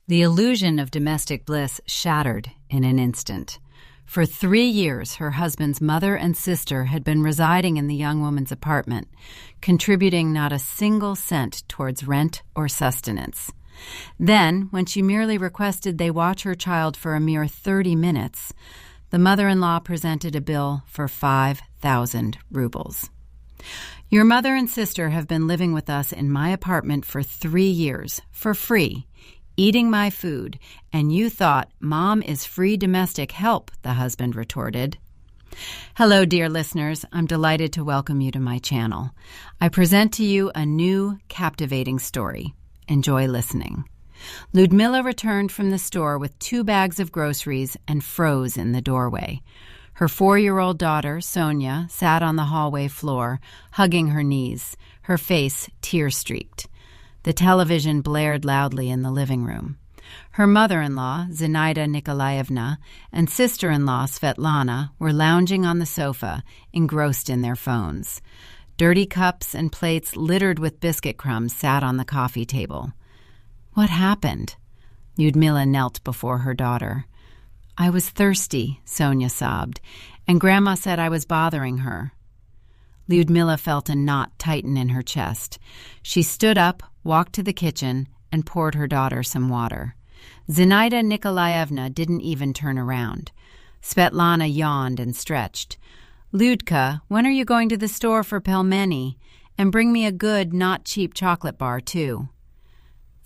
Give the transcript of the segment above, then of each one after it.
The illusion of domestic bliss shattered in an instant. For 3 years, her husband's mother and sister had been residing in the young woman's apartment, contributing not a single cent towards rent or sustenance. Then, when she merely requested they watch her child for a mere 30 minutes, the mother-in-law presented a bill for 5,000 rubles. Your mother and sister have been living with us in my apartment for 3 years, for free, eating my food, and you thought Mom is free domestic help, the husband retorted. Hello, dear listeners. I'm delighted to welcome you to my channel. I present to you a new, captivating story. Enjoy listening. Ludmila returned from the store with 2 bags of groceries and froze in the doorway. Her 4-year-old daughter, Sonia, sat on the hallway floor, hugging her knees, her face tear-streaked. The television blared loudly in the living room. Her mother-in-law, Zinaida Nikolaevna, and sister-in-law, Svetlana, were lounging on the sofa, engrossed in their phones. Dirty cups and plates littered with biscuit crumbs sat on the coffee table. What happened? Ludmila knelt before her daughter. I was thirsty, Sonia sobbed, and Grandma said I was bothering her. Ludmila felt a knot tighten in her chest. She stood up, walked to the kitchen, and poured her daughter some water. Zinaida Nikolaevna didn't even turn around. Svetlana yawned and stretched. Ludka, when are you going to the store for pelmeni? And bring me a good, not cheap chocolate bar, too.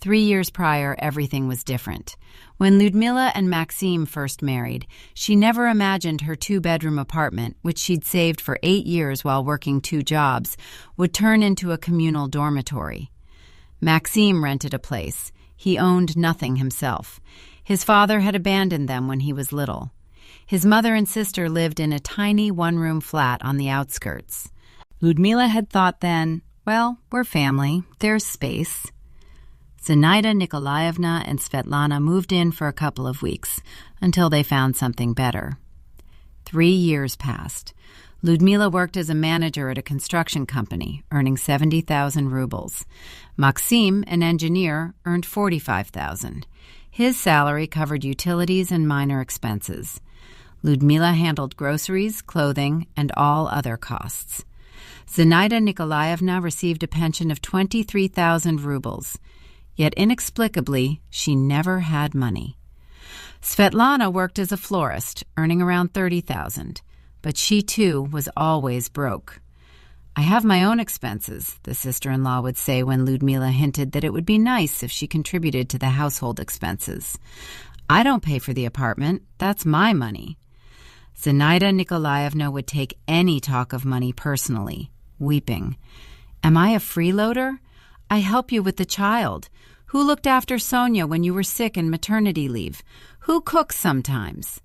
3 years prior, everything was different. When Ludmila and Maxim first married, she never imagined her 2-bedroom apartment, which she'd saved for 8 years while working 2 jobs, would turn into a communal dormitory. Maxim rented a place. He owned nothing himself. His father had abandoned them when he was little. His mother and sister lived in a tiny 1-room flat on the outskirts. Ludmila had thought then, well, we're family. There's space. Zinaida Nikolaevna and Svetlana moved in for a couple of weeks until they found something better. 3 years passed. Ludmila worked as a manager at a construction company, earning 70,000 rubles. Maxim, an engineer, earned 45,000. His salary covered utilities and minor expenses. Ludmila handled groceries, clothing, and all other costs. Zinaida Nikolaevna received a pension of 23,000 rubles. Yet inexplicably, she never had money. Svetlana worked as a florist, earning around 30,000, but she too was always broke. I have my own expenses, the sister-in-law would say when Ludmila hinted that it would be nice if she contributed to the household expenses. I don't pay for the apartment, that's my money. Zinaida Nikolaevna would take any talk of money personally, weeping. Am I a freeloader? I help you with the child. Who looked after Sonia when you were sick and maternity leave? Who cooks sometimes?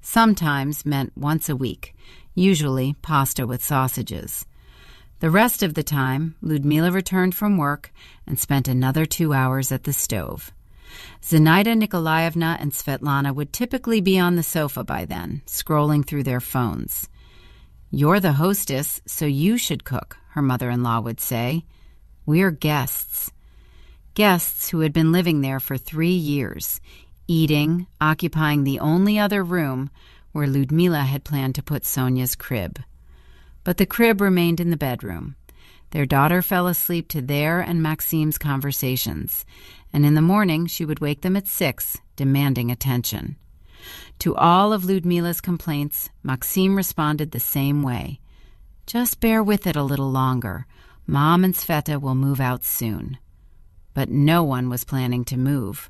Sometimes meant once a week, usually pasta with sausages. The rest of the time, Ludmila returned from work and spent another 2 hours at the stove. Zinaida Nikolaevna and Svetlana would typically be on the sofa by then, scrolling through their phones. You're the hostess, so you should cook, her mother-in-law would say. We're guests. Guests who had been living there for 3 years, eating, occupying the only other room where Ludmila had planned to put Sonia's crib. But the crib remained in the bedroom. Their daughter fell asleep to their and Maxim's conversations, and in the morning she would wake them at 6, demanding attention. To all of Ludmila's complaints, Maxim responded the same way. Just bear with it a little longer. Mom and Sveta will move out soon. But no one was planning to move.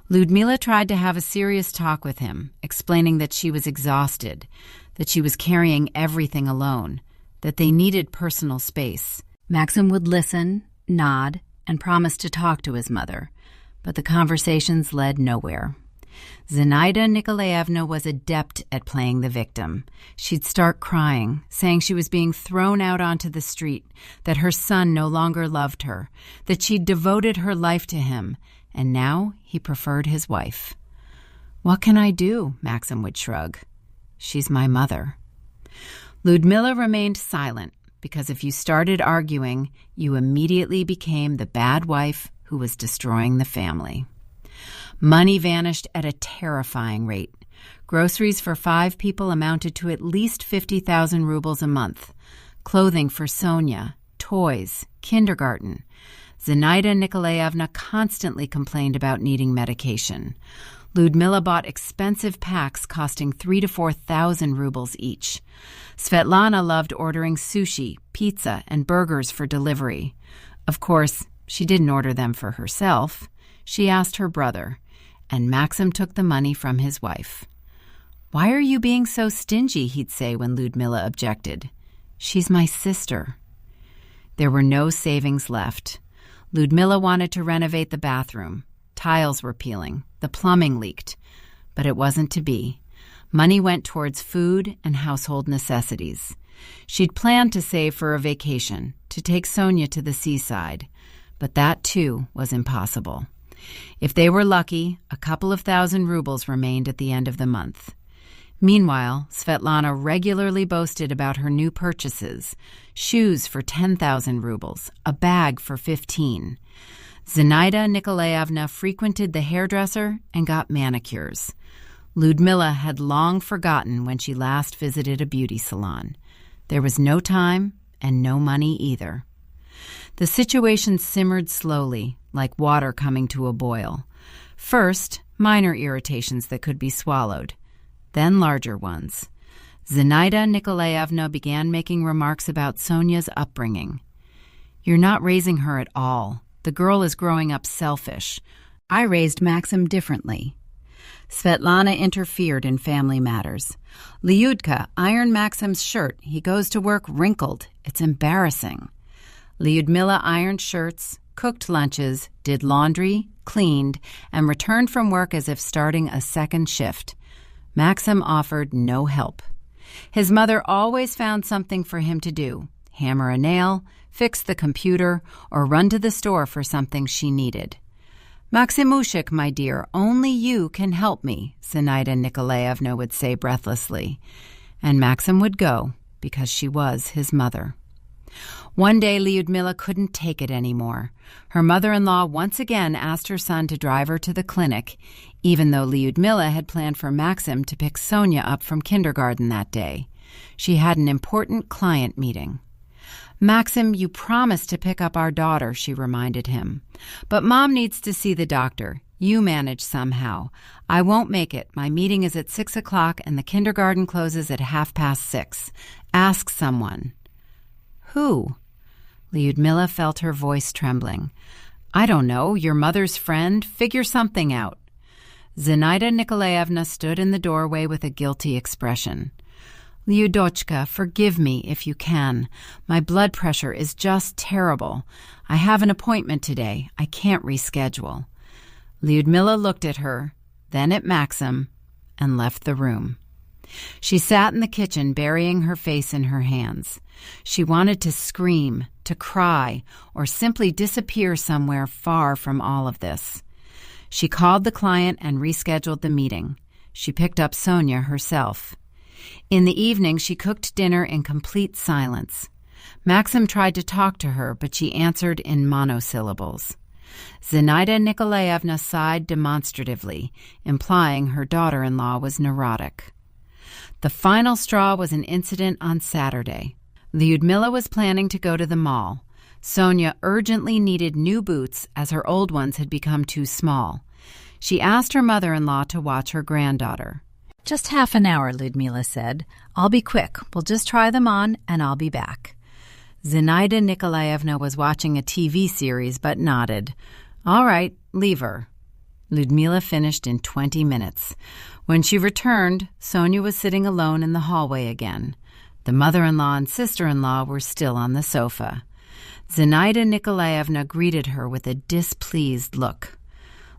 Ludmila tried to have a serious talk with him, explaining that she was exhausted, that she was carrying everything alone, that they needed personal space. Maxim would listen, nod, and promise to talk to his mother, but the conversations led nowhere. Zinaida Nikolaevna was adept at playing the victim. She'd start crying, saying she was being thrown out onto the street, that her son no longer loved her, that she'd devoted her life to him, and now he preferred his wife. What can I do? Maxim would shrug. She's my mother. Ludmila remained silent, because if you started arguing, you immediately became the bad wife who was destroying the family. Money vanished at a terrifying rate. Groceries for 5 people amounted to at least 50,000 rubles a month. Clothing for Sonia, toys, kindergarten. Zenaida Nikolaevna constantly complained about needing medication. Ludmila bought expensive packs costing 3,000 to 4,000 rubles each. Svetlana loved ordering sushi, pizza, and burgers for delivery. Of course, she didn't order them for herself. She asked her brother, and Maxim took the money from his wife. "Why are you being so stingy?" he'd say when Ludmila objected. "She's my sister." There were no savings left. Ludmila wanted to renovate the bathroom. Tiles were peeling. The plumbing leaked. But it wasn't to be. Money went towards food and household necessities. She'd planned to save for a vacation, to take Sonia to the seaside. But that, too, was impossible. If they were lucky, a couple of thousand rubles remained at the end of the month. Meanwhile, Svetlana regularly boasted about her new purchases: shoes for 10,000 rubles, a bag for 15. Zenaida Nikolaevna frequented the hairdresser and got manicures. Ludmila had long forgotten when she last visited a beauty salon. There was no time and no money either. The situation simmered slowly, like water coming to a boil. First, minor irritations that could be swallowed, then larger ones. Zenaida Nikolaevna began making remarks about Sonia's upbringing. "You're not raising her at all. The girl is growing up selfish. I raised Maxim differently." Svetlana interfered in family matters. "Lyudka, iron Maxim's shirt. He goes to work wrinkled. It's embarrassing." Lyudmila ironed shirts, cooked lunches, did laundry, cleaned, and returned from work as if starting a second shift. Maxim offered no help. His mother always found something for him to do: hammer a nail, fix the computer, or run to the store for something she needed. "Maximushik, my dear, only you can help me," Zenaida Nikolaevna would say breathlessly. And Maxim would go, because she was his mother. One day, Lyudmila couldn't take it anymore. Her mother-in-law once again asked her son to drive her to the clinic, even though Lyudmila had planned for Maxim to pick Sonia up from kindergarten that day. She had an important client meeting. "Maxim, you promised to pick up our daughter," she reminded him. "But Mom needs to see the doctor. You manage somehow. I won't make it. My meeting is at 6 o'clock and the kindergarten closes at 6:30. Ask someone." "Who?" Lyudmila felt her voice trembling. "I don't know. Your mother's friend? Figure something out." Zenaida Nikolaevna stood in the doorway with a guilty expression. "Lyudochka, forgive me if you can. My blood pressure is just terrible. I have an appointment today. I can't reschedule." Lyudmila looked at her, then at Maxim, and left the room. She sat in the kitchen, burying her face in her hands. She wanted to scream, to cry, or simply disappear somewhere far from all of this. She called the client and rescheduled the meeting. She picked up Sonia herself. In the evening, she cooked dinner in complete silence. Maxim tried to talk to her, but she answered in monosyllables. Zenaida Nikolaevna sighed demonstratively, implying her daughter-in-law was neurotic. The final straw was an incident on Saturday. Lyudmila was planning to go to the mall. Sonia urgently needed new boots as her old ones had become too small. She asked her mother-in-law to watch her granddaughter. "Just half an hour," Lyudmila said. "I'll be quick. We'll just try them on, and I'll be back." Zenaida Nikolaevna was watching a TV series, but nodded. "All right, leave her." Lyudmila finished in 20 minutes. When she returned, Sonia was sitting alone in the hallway again. The mother-in-law and sister-in-law were still on the sofa. Zenaida Nikolaevna greeted her with a displeased look.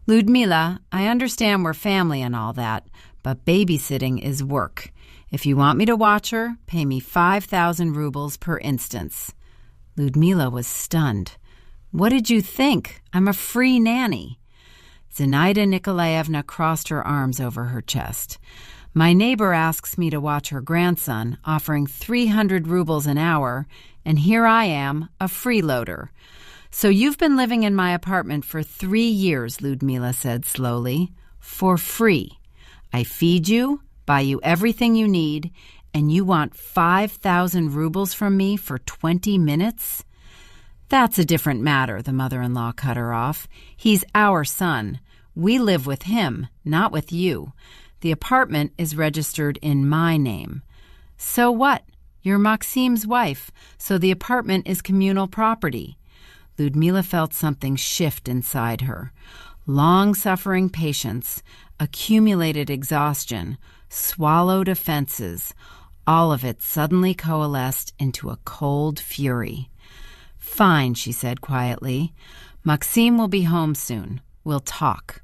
"Lyudmila, I understand we're family and all that, but babysitting is work. If you want me to watch her, pay me 5,000 rubles per instance." Lyudmila was stunned. "What did you think? I'm a free nanny." Zenaida Nikolaevna crossed her arms over her chest. "My neighbor asks me to watch her grandson, offering 300 rubles an hour, and here I am, a freeloader. So you've been living in my apartment for 3 years, Ludmila said slowly. For free. I feed you, buy you everything you need, and you want 5,000 rubles from me for 20 minutes? That's a different matter, the mother-in-law cut her off. He's our son. We live with him, not with you. The apartment is registered in my name. So what? You're Maxim's wife, so the apartment is communal property. Ludmila felt something shift inside her. Long-suffering patience, accumulated exhaustion, swallowed offenses, all of it suddenly coalesced into a cold fury. Fine, she said quietly. Maxim will be home soon. We'll talk.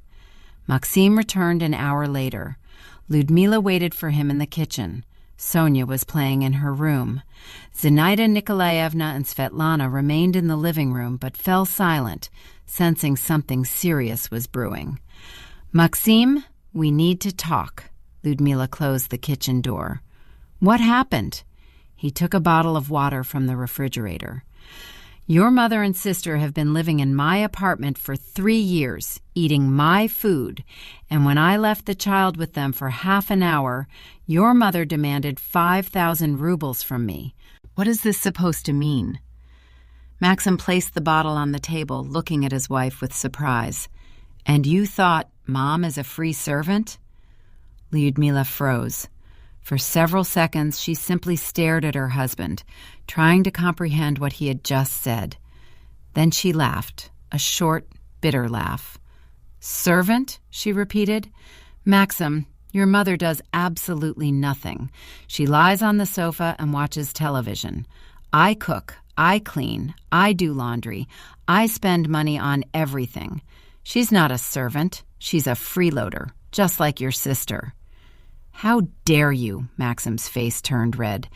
Maxim returned an hour later. Ludmila waited for him in the kitchen. Sonia was playing in her room. Zinaida Nikolaevna and Svetlana remained in the living room but fell silent, sensing something serious was brewing. Maxim, we need to talk. Ludmila closed the kitchen door. What happened? He took a bottle of water from the refrigerator. Your mother and sister have been living in my apartment for 3 years, eating my food, and when I left the child with them for half an hour, your mother demanded 5,000 rubles from me. What is this supposed to mean? Maxim placed the bottle on the table, looking at his wife with surprise. And you thought Mom is a free servant? Lyudmila froze. For several seconds, she simply stared at her husband, trying to comprehend what he had just said. Then she laughed, a short, bitter laugh. Servant? She repeated. Maxim, your mother does absolutely nothing. She lies on the sofa and watches television. I cook, I clean, I do laundry, I spend money on everything. She's not a servant. She's a freeloader, just like your sister. How dare you? Maxim's face turned red.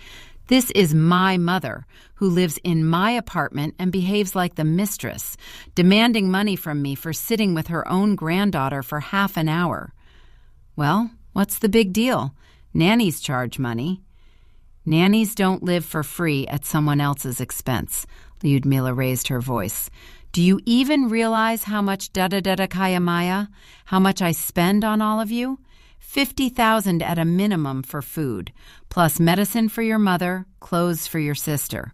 This is my mother, who lives in my apartment and behaves like the mistress, demanding money from me for sitting with her own granddaughter for half an hour. Well, what's the big deal? Nannies charge money. Nannies don't live for free at someone else's expense. Lyudmila raised her voice. Do you even realize how much da-da-da-da-kaya Maya, how much I spend on all of you? 50,000 at a minimum for food, plus medicine for your mother, clothes for your sister.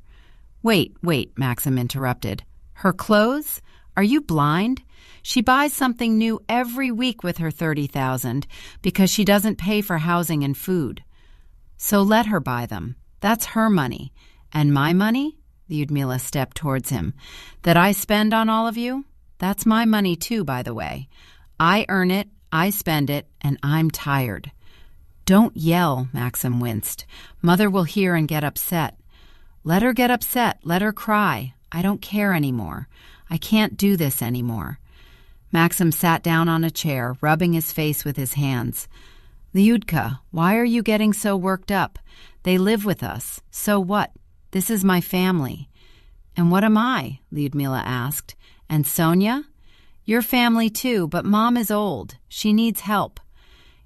Wait, Maxim interrupted. Her clothes? Are you blind? She buys something new every week with her 30,000 because she doesn't pay for housing and food. So let her buy them. That's her money. And my money? Lyudmila stepped towards him. That I spend on all of you? That's my money too, by the way. I earn it, I spend it, and I'm tired. Don't yell, Maxim winced. Mother will hear and get upset. Let her get upset. Let her cry. I don't care anymore. I can't do this anymore. Maxim sat down on a chair, rubbing his face with his hands. Lyudka, why are you getting so worked up? They live with us. So what? This is my family. And what am I? Lyudmila asked. And Sonia? Your family too, but Mom is old. She needs help.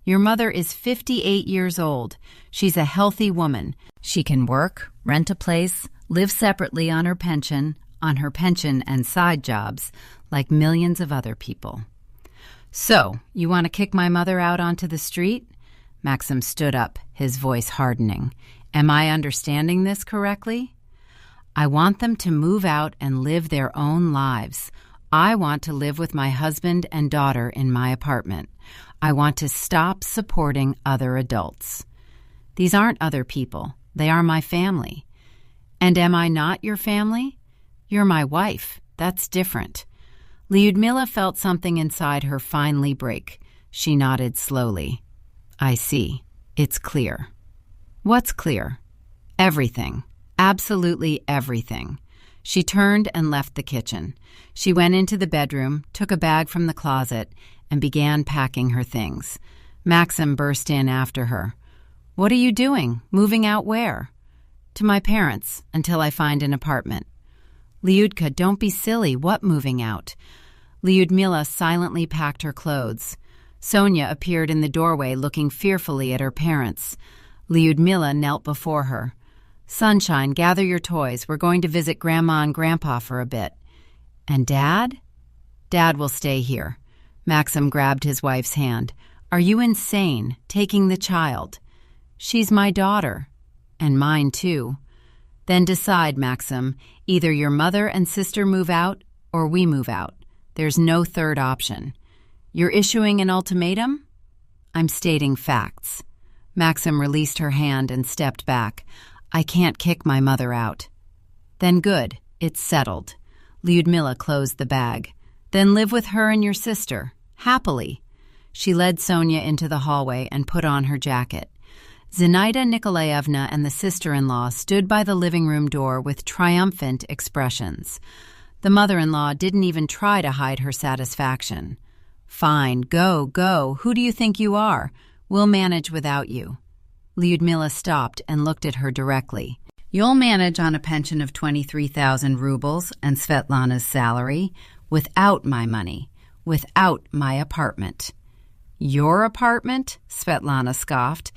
Your mother is 58 years old. She's a healthy woman. She can work, rent a place, live separately on her pension and side jobs, like millions of other people. So, you want to kick my mother out onto the street? Maxim stood up, his voice hardening. Am I understanding this correctly? I want them to move out and live their own lives. I want to live with my husband and daughter in my apartment. I want to stop supporting other adults. These aren't other people. They are my family. And am I not your family? You're my wife. That's different. Lyudmila felt something inside her finally break. She nodded slowly. I see. It's clear. What's clear? Everything. Absolutely everything. She turned and left the kitchen. She went into the bedroom, took a bag from the closet, and began packing her things. Maxim burst in after her. What are you doing? Moving out where? To my parents, until I find an apartment. Lyudka, don't be silly. What moving out? Lyudmila silently packed her clothes. Sonia appeared in the doorway looking fearfully at her parents. Lyudmila knelt before her. Sunshine, gather your toys. We're going to visit Grandma and Grandpa for a bit. And Dad? Dad will stay here. Maxim grabbed his wife's hand. Are you insane, taking the child? She's my daughter. And mine, too. Then decide, Maxim. Either your mother and sister move out, or we move out. There's no third option. You're issuing an ultimatum? I'm stating facts. Maxim released her hand and stepped back. I can't kick my mother out. Then good, it's settled. Lyudmila closed the bag. Then live with her and your sister, happily. She led Sonia into the hallway and put on her jacket. Zinaida Nikolaevna and the sister-in-law stood by the living room door with triumphant expressions. The mother-in-law didn't even try to hide her satisfaction. Fine, go. Who do you think you are? We'll manage without you. Lyudmila stopped and looked at her directly. You'll manage on a pension of 23,000 rubles and Svetlana's salary, without my money, without my apartment. Your apartment? Svetlana scoffed.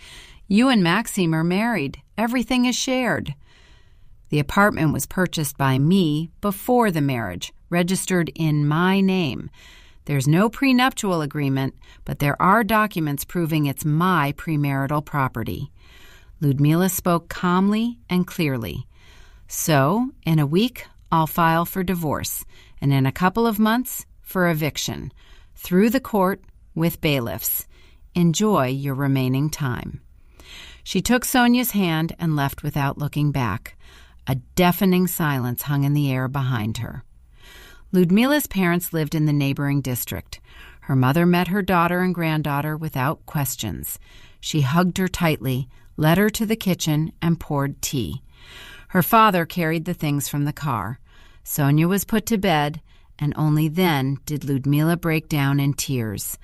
You and Maxim are married. Everything is shared. The apartment was purchased by me before the marriage, registered in my name. There's no prenuptial agreement, but there are documents proving it's my premarital property. Lyudmila spoke calmly and clearly. So, in a week, I'll file for divorce, and in a couple of months, for eviction, through the court with bailiffs. Enjoy your remaining time. She took Sonia's hand and left without looking back. A deafening silence hung in the air behind her. Lyudmila's parents lived in the neighboring district. Her mother met her daughter and granddaughter without questions. She hugged her tightly, led her to the kitchen, and poured tea. Her father carried the things from the car. Sonia was put to bed, and only then did Lyudmila break down in tears.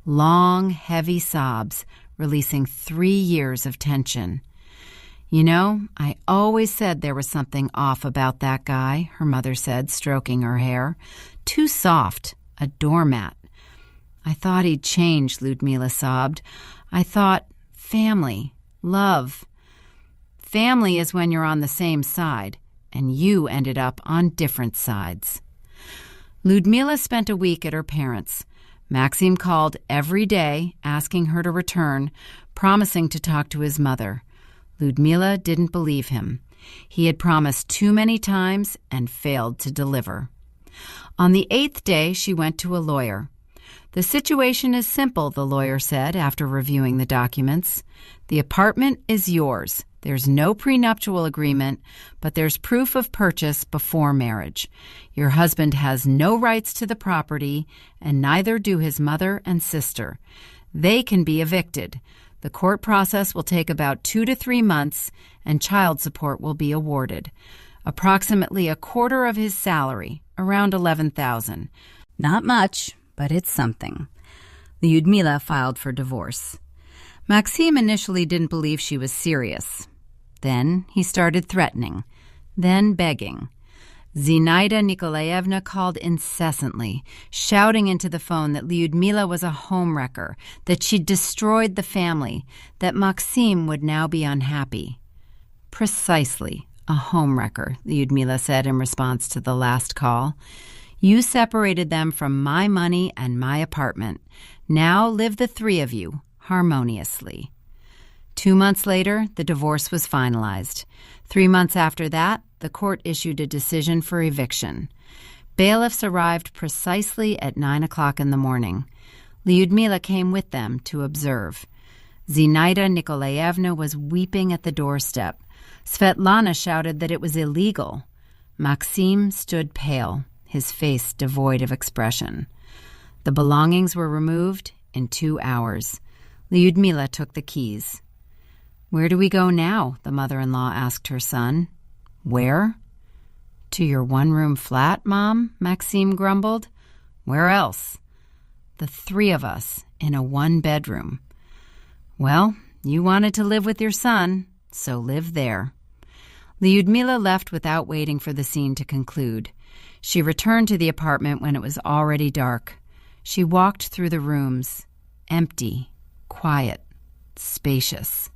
Long, heavy sobs, releasing 3 years of tension. You know, I always said there was something off about that guy, her mother said, stroking her hair. Too soft, a doormat. I thought he'd changed, Lyudmila sobbed. I thought family, love. Family is when you're on the same side, and you ended up on different sides. Lyudmila spent a week at her parents'. Maxim called every day, asking her to return, promising to talk to his mother. Lyudmila didn't believe him. He had promised too many times and failed to deliver. On the 8th day, she went to a lawyer. The situation is simple, the lawyer said after reviewing the documents. The apartment is yours. There's no prenuptial agreement, but there's proof of purchase before marriage. Your husband has no rights to the property, and neither do his mother and sister. They can be evicted. The court process will take about 2 to 3 months, and child support will be awarded. Approximately a quarter of his salary, around 11,000. Not much, but it's something. Lyudmila filed for divorce. Maxim initially didn't believe she was serious. Then he started threatening, then begging. Zinaida Nikolaevna called incessantly, shouting into the phone that Lyudmila was a homewrecker, that she'd destroyed the family, that Maxim would now be unhappy. Precisely, a homewrecker, Lyudmila said in response to the last call. You separated them from my money and my apartment. Now live the 3 of you harmoniously. 2 months later, the divorce was finalized. 3 months after that, the court issued a decision for eviction. Bailiffs arrived precisely at 9 o'clock in the morning. Lyudmila came with them to observe. Zinaida Nikolaevna was weeping at the doorstep. Svetlana shouted that it was illegal. Maxim stood pale, his face devoid of expression. The belongings were removed in 2 hours. Lyudmila took the keys. Where do we go now? The mother-in-law asked her son. Where? To your one-room flat, Mom? Maxim grumbled. Where else? The 3 of us in a 1-bedroom. Well, you wanted to live with your son, so live there. Lyudmila left without waiting for the scene to conclude. She returned to the apartment when it was already dark. She walked through the rooms, empty, quiet, spacious.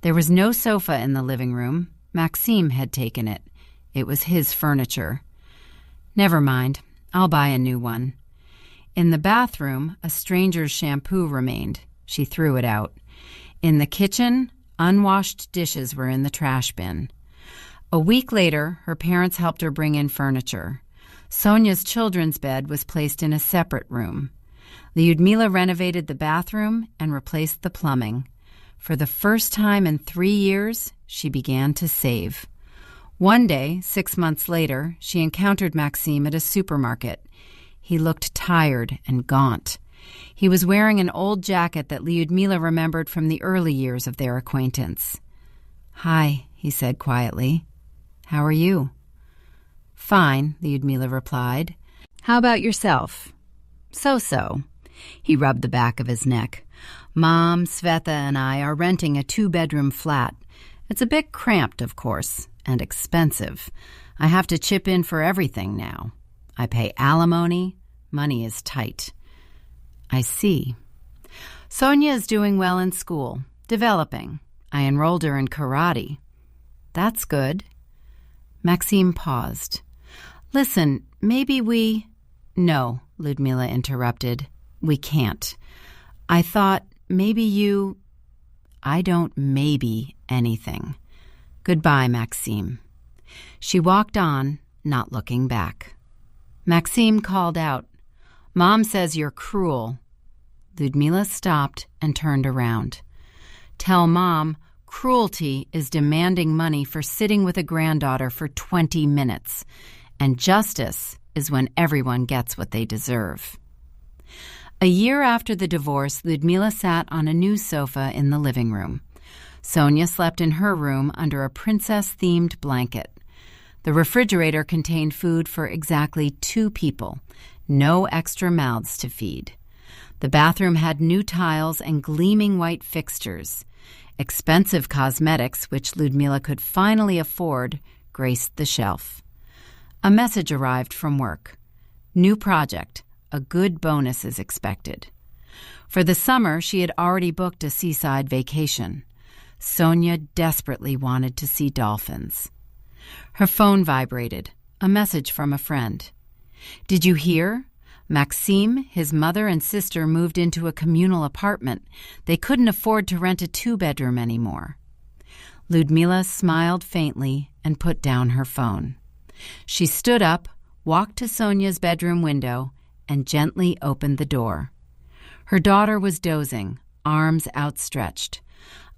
There was no sofa in the living room. Maxim had taken it. It was his furniture. Never mind. I'll buy a new one." In the bathroom, a stranger's shampoo remained. She threw it out. In the kitchen, unwashed dishes were in the trash bin. A week later, her parents helped her bring in furniture. Sonia's children's bed was placed in a separate room. Lyudmila renovated the bathroom and replaced the plumbing. For the first time in 3 years, she began to save. One day, 6 months later, she encountered Maxim at a supermarket. He looked tired and gaunt. He was wearing an old jacket that Lyudmila remembered from the early years of their acquaintance. "Hi," he said quietly. "How are you?" "Fine," Lyudmila replied. "How about yourself?" "So-so." He rubbed the back of his neck. "Mom, Sveta, and I are renting a 2-bedroom flat. It's a bit cramped, of course, and expensive. I have to chip in for everything now. I pay alimony. Money is tight." "I see." "Sonia is doing well in school, developing. I enrolled her in karate." "That's good." Maxim paused. "Listen, maybe we—" "No," Lyudmila interrupted. "We can't. I thought maybe you—" "I don't maybe anything. Goodbye, Maxim." She walked on, not looking back. Maxim called out, "Mom says you're cruel." Lyudmila stopped and turned around. "Tell Mom cruelty is demanding money for sitting with a granddaughter for 20 minutes, and justice is when everyone gets what they deserve." A year after the divorce, Lyudmila sat on a new sofa in the living room. Sonia slept in her room under a princess-themed blanket. The refrigerator contained food for exactly 2 people, no extra mouths to feed. The bathroom had new tiles and gleaming white fixtures. Expensive cosmetics, which Lyudmila could finally afford, graced the shelf. A message arrived from work. "New project. A good bonus is expected." For the summer, she had already booked a seaside vacation. Sonia desperately wanted to see dolphins. Her phone vibrated. A message from a friend. "Did you hear? Maxim, his mother and sister moved into a communal apartment. They couldn't afford to rent a 2-bedroom anymore." Lyudmila smiled faintly and put down her phone. She stood up, walked to Sonia's bedroom window, and gently opened the door. Her daughter was dozing, arms outstretched.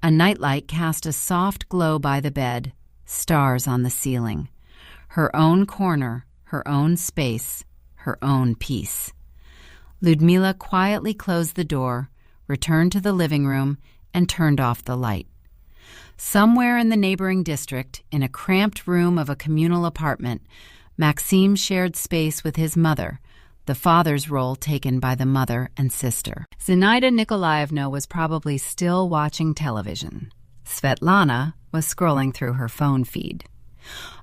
A nightlight cast a soft glow by the bed, stars on the ceiling. Her own corner, her own space, her own peace. Lyudmila quietly closed the door, returned to the living room, and turned off the light. Somewhere in the neighboring district, in a cramped room of a communal apartment, Maxim shared space with his mother, the father's role taken by the mother and sister. Zinaida Nikolaevna was probably still watching television. Svetlana was scrolling through her phone feed.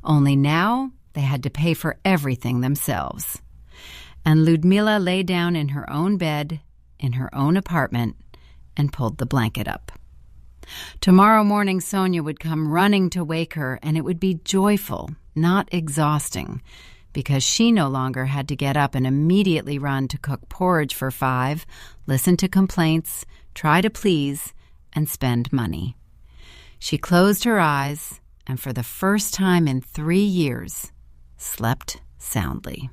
Only now they had to pay for everything themselves. And Lyudmila lay down in her own bed, in her own apartment, and pulled the blanket up. Tomorrow morning, Sonia would come running to wake her, and it would be joyful, not exhausting, because she no longer had to get up and immediately run to cook porridge for 5, listen to complaints, try to please, and spend money. She closed her eyes, and for the first time in 3 years, slept soundly.